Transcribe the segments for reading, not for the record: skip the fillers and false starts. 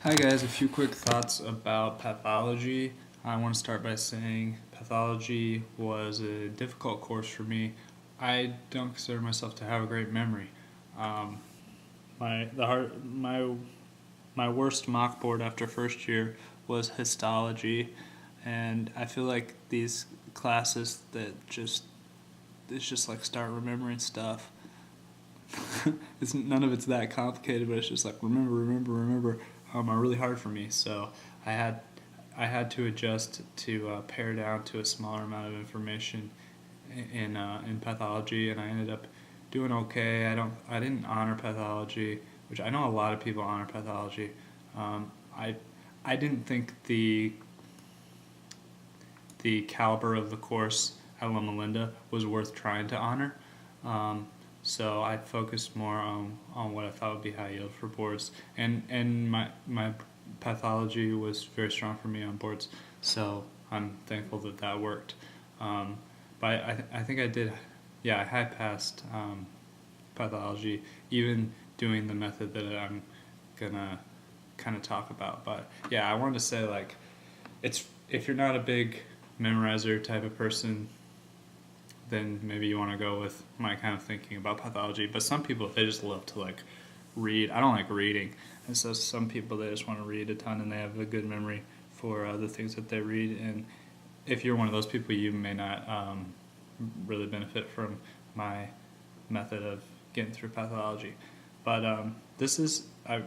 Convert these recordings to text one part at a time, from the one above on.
Hi guys, a few quick thoughts about pathology. I want to start by saying pathology was a difficult course for me. I don't consider myself to have a great memory. Um, my worst mock board after first year was histology, and I feel like these classes that it's just like start remembering stuff. It's none of it's that complicated, but it's just like remember, are really hard for me. So I had I had to adjust to pare down to a smaller amount of information in pathology, and I ended up doing okay. I didn't honor pathology, which I know a lot of people honor pathology. Um, I I didn't think the caliber of the course at Loma Linda was worth trying to honor. Um, so I focused more on what I thought would be high yield for boards, and my pathology was very strong for me on boards. So I'm thankful that that worked. But I think I did, yeah, I high passed pathology, even doing the method that I'm gonna kind of talk about. But yeah, I wanted to say like, it's if you're not a big memorizer type of person, then maybe you want to go with my kind of thinking about pathology. But some people, they just love to like read. I don't like reading, and so some people, they just want to read a ton and they have a good memory for the things that they read. And if you're one of those people, you may not really benefit from my method of getting through pathology. But I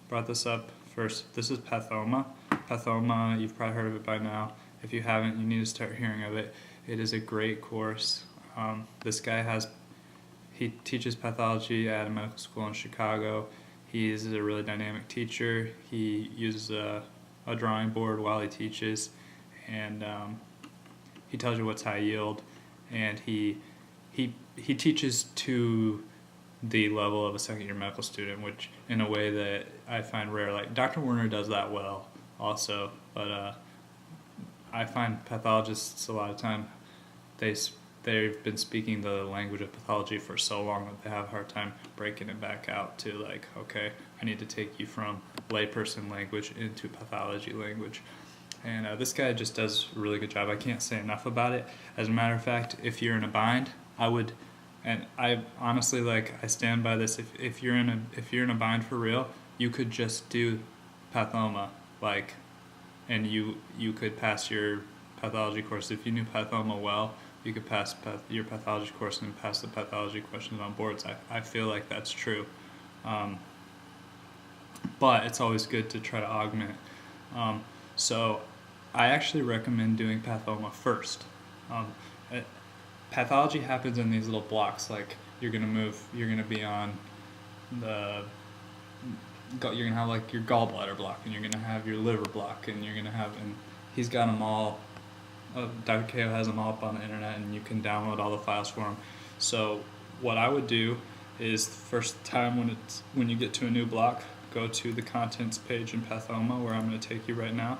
brought this up first. This is Pathoma. Pathoma, you've probably heard of it by now. If you haven't, you need to start hearing of it. It is a great course. This guy he teaches pathology at a medical school in Chicago. He is a really dynamic teacher. He uses a drawing board while he teaches, and he tells you what's high yield, and he teaches to the level of a second year medical student, which in a way that I find rare. Like Dr. Werner does that well also, but I find pathologists a lot of time they they've been speaking the language of pathology for so long that they have a hard time breaking it back out to like, okay, I need to take you from layperson language into pathology language. And this guy just does a really good job. I can't say enough about it. As a matter of fact, if you're in a bind, I would, and I honestly like I stand by this. If you're in a bind for real, you could just do pathoma like, and you could pass your pathology course if you knew pathoma well. You could pass your pathology course and pass the pathology questions on boards. I feel like that's true, but it's always good to try to augment. So I actually recommend doing pathoma first. Um, Pathology happens in these little blocks. Like you're gonna be on the, you're gonna have like your gallbladder block, and you're gonna have your liver block, and and he's got them all. Dr. Ko has them all up on the internet, and you can download all the files for him. So what I would do is the first time when you get to a new block, go to the contents page in Pathoma, where I'm going to take you right now,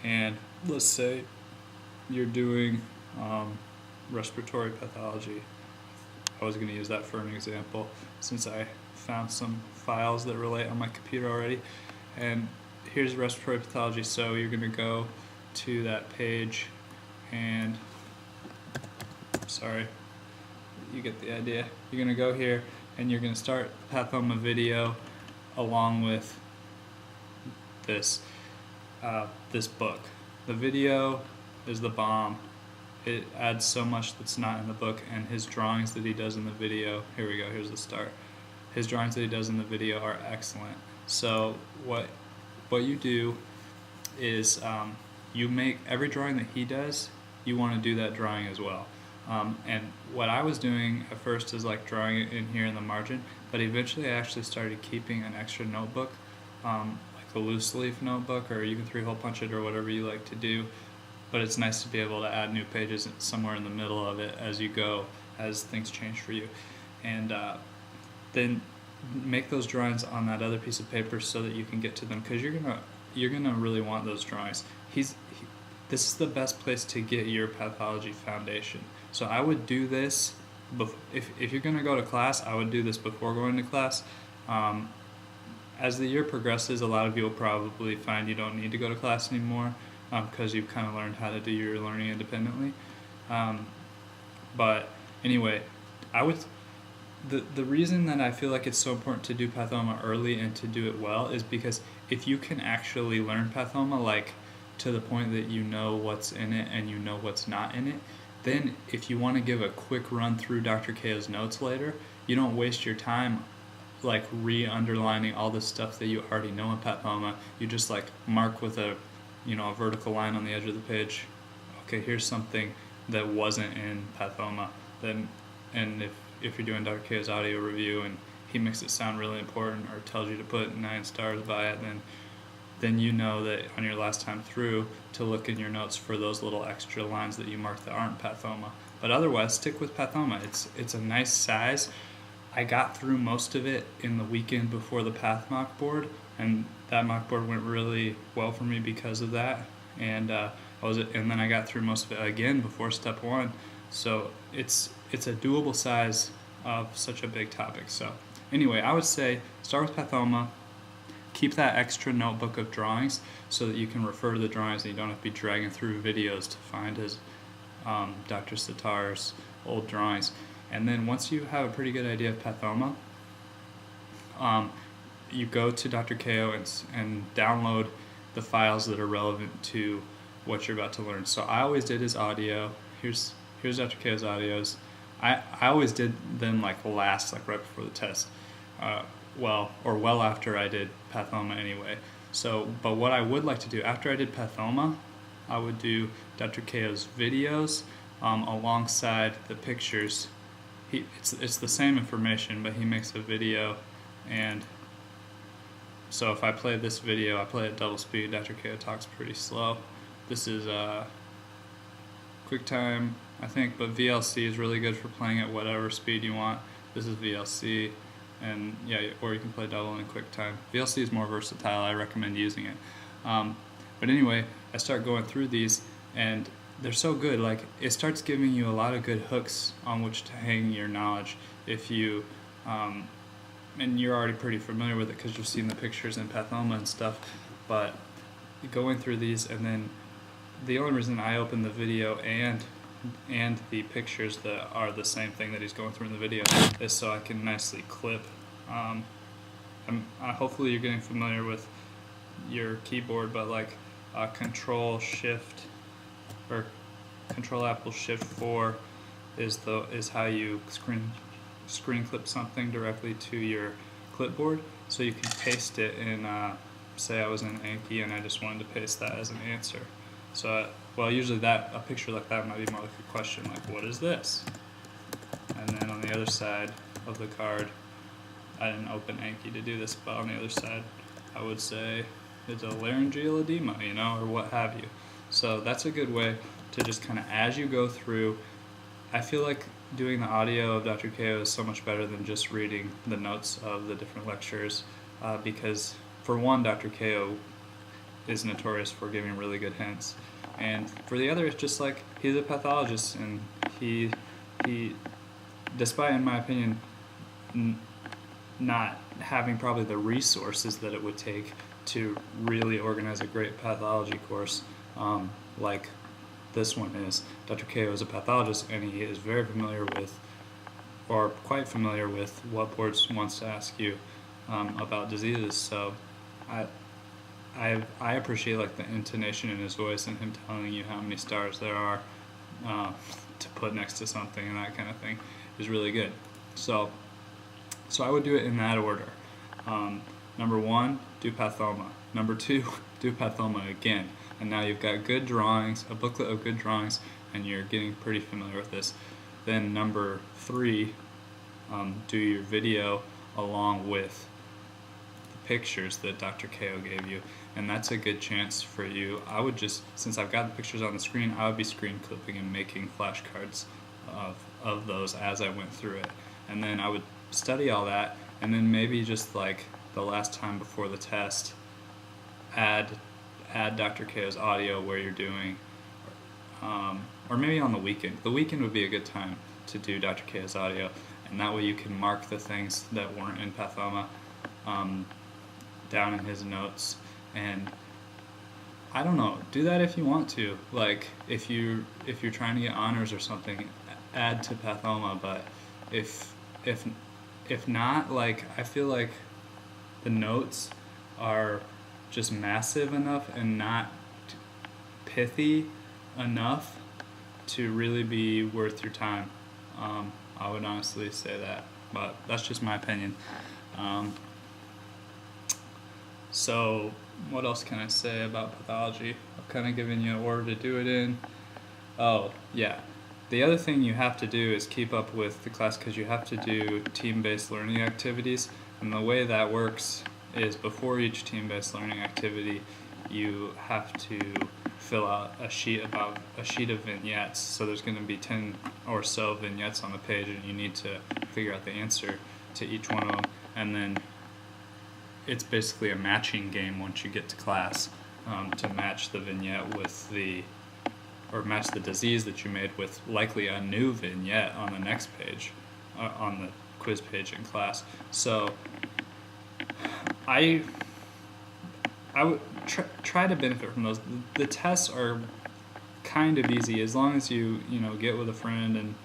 and let's say you're doing respiratory pathology. I was going to use that for an example since I found some files that relate on my computer already. And here's respiratory pathology. So you're going to go to that page, and sorry, you get the idea. You're going to go here and you're going to start Pathoma video along with this this book. The video is the bomb. It adds so much that's not in the book, and his drawings that he does in the video, here we go, here's the start. His drawings that he does in the video are excellent. So what you do is you make every drawing that he does, you want to do that drawing as well. And what I was doing at first is like drawing it in here in the margin, but eventually I actually started keeping an extra notebook, like a loose leaf notebook, or you can 3-hole punch it or whatever you like to do. But it's nice to be able to add new pages somewhere in the middle of it as you go, as things change for you. And then make those drawings on that other piece of paper so that you can get to them, because you're gonna really want those drawings. This is the best place to get your pathology foundation. So I would do this if you're gonna go to class. I would do this before going to class. as the year progresses, a lot of you will probably find you don't need to go to class anymore because you've kind of learned how to do your learning independently. But anyway, I would the reason that I feel like it's so important to do pathoma early and to do it well is because if you can actually learn pathoma like to the point that you know what's in it and you know what's not in it, then if you want to give a quick run through Dr. Ko's notes later, you don't waste your time like re-underlining all the stuff that you already know in pathoma. You just like mark with a vertical line on the edge of the page. Okay, here's something that wasn't in pathoma. Then, and if you're doing Dr. Ko's audio review and he makes it sound really important or tells you to put 9 stars by it, then you know that on your last time through to look in your notes for those little extra lines that you marked that aren't pathoma. But otherwise, stick with pathoma. It's a nice size. I got through most of it in the weekend before the Path mock board, and that mock board went really well for me because of that. And then I got through most of it again before step 1. So it's a doable size of such a big topic. So anyway, I would say start with pathoma. Keep that extra notebook of drawings so that you can refer to the drawings and you don't have to be dragging through videos to find Dr. Sitar's old drawings. And then once you have a pretty good idea of pathoma, you go to Dr. Ko and download the files that are relevant to what you're about to learn. So I always did his audio. Here's Dr. Ko's audios. I always did them like last, like right before the test. Well after I did pathoma anyway. So, but what I would like to do after I did pathoma, I would do Dr. Ko's videos alongside the pictures. It's the same information, but he makes a video, and so if I play this video, I play at double speed. Dr. Ko talks pretty slow. This is QuickTime, I think, but VLC is really good for playing at whatever speed you want. This is VLC. And yeah, or you can play double in QuickTime. VLC is more versatile. I recommend using it. But anyway, I start going through these, and they're so good. Like, it starts giving you a lot of good hooks on which to hang your knowledge. If you, and you're already pretty familiar with it because you've seen the pictures in pathoma and stuff. But going through these, and then the only reason I open the video and the pictures that are the same thing that he's going through in the video is so I can nicely clip. Hopefully you're getting familiar with your keyboard, but like Control Apple Shift 4 is how you screen clip something directly to your clipboard, so you can paste it in. Say I was in Anki and I just wanted to paste that as an answer. So, usually a picture like that might be more like a question, like, what is this? And then on the other side of the card, I didn't open Anki to do this, but on the other side, I would say it's a laryngeal edema, or what have you. So that's a good way to just kind of, as you go through, I feel like doing the audio of Dr. Ko is so much better than just reading the notes of the different lectures, because for one, Dr. Ko is notorious for giving really good hints, and for the other, it's just like he's a pathologist, and he despite, in my opinion, not having probably the resources that it would take to really organize a great pathology course like this one is. Dr. Ko is a pathologist, and he is very familiar with, or quite familiar with, what boards wants to ask you about diseases. So I appreciate like the intonation in his voice and him telling you how many stars there are to put next to something, and that kind of thing is really good. So I would do it in that order. Number 1, do pathoma. Number 2, do pathoma again. And now you've got good drawings, a booklet of good drawings, and you're getting pretty familiar with this. Then number 3, do your video along with the pictures that Dr. Ko gave you. And that's a good chance for you. I would just, since I've got the pictures on the screen, I would be screen clipping and making flashcards of those as I went through it. And then I would study all that, and then maybe just like the last time before the test, add Dr. Ko's audio where you're doing, or maybe on the weekend. The weekend would be a good time to do Dr. Ko's audio, and that way you can mark the things that weren't in pathoma, down in his notes. And I don't know, do that if you want to. Like if you're trying to get honors or something, add to Pathoma. But if if if not, like I feel like the notes are just massive enough and not pithy enough to really be worth your time. I would honestly say that, but that's just my opinion. Um, so, what else can I say about pathology? I've kind of given you an order to do it in. Oh, yeah. The other thing you have to do is keep up with the class because you have to do team-based learning activities. And the way that works is before each team-based learning activity, you have to fill out a sheet of vignettes. So there's going to be 10 or so vignettes on the page, and you need to figure out the answer to each one of them. And then it's basically a matching game once you get to class, to match the vignette with or match the disease that you made with likely a new vignette on the next page, on the quiz page in class. So I would try to benefit from those. The tests are kind of easy as long as you get with a friend, and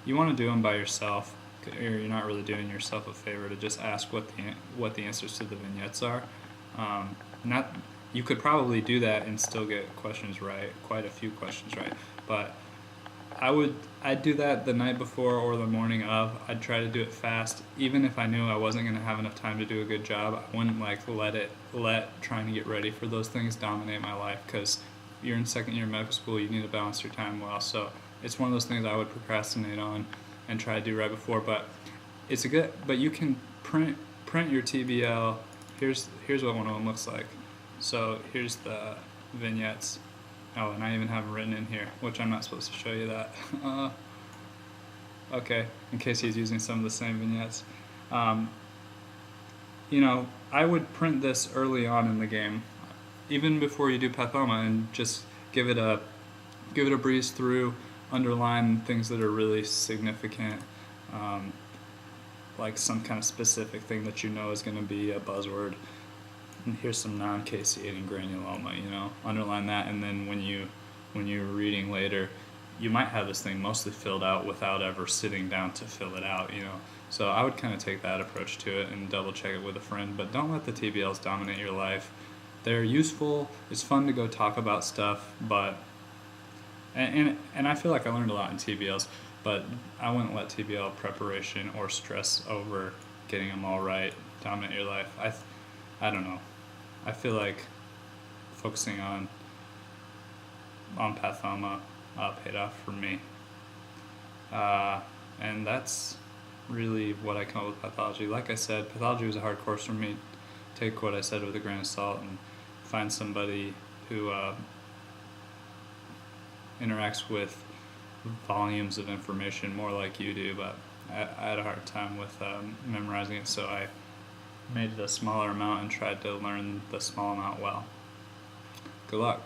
you want to do them by yourself, or you're not really doing yourself a favor to just ask what the answers to the vignettes are. You could probably do that and still get questions right, quite a few questions right, but I'd do that the night before or the morning of. I'd try to do it fast, even if I knew I wasn't going to have enough time to do a good job. I wouldn't let trying to get ready for those things dominate my life, because you're in second year of medical school, you need to balance your time well. So it's one of those things I would procrastinate on and try to do right before. But but you can print your TBL. Here's what one of them looks like. So here's the vignettes. Oh, and I even have them written in here, which I'm not supposed to show you that. Okay, in case he's using some of the same vignettes. I would print this early on in the game, even before you do Pathoma, and just give it a breeze through, underline things that are really significant, like some kind of specific thing that you know is going to be a buzzword. And here's some non-caseating granuloma, underline that, and then when you're reading later, you might have this thing mostly filled out without ever sitting down to fill it out, So I would kind of take that approach to it and double check it with a friend, but don't let the TBLs dominate your life. They're useful, it's fun to go talk about stuff, but, and I feel like I learned a lot in TBLs, but I wouldn't let TBL preparation or stress over getting them all right dominate your life. I don't know. I feel like focusing on Pathoma paid off for me. And that's really what I come up with pathology. Like I said, pathology was a hard course for me. Take what I said with a grain of salt and find somebody who interacts with volumes of information more like you do, but I had a hard time with memorizing it, so I made it a smaller amount and tried to learn the small amount well. Good luck.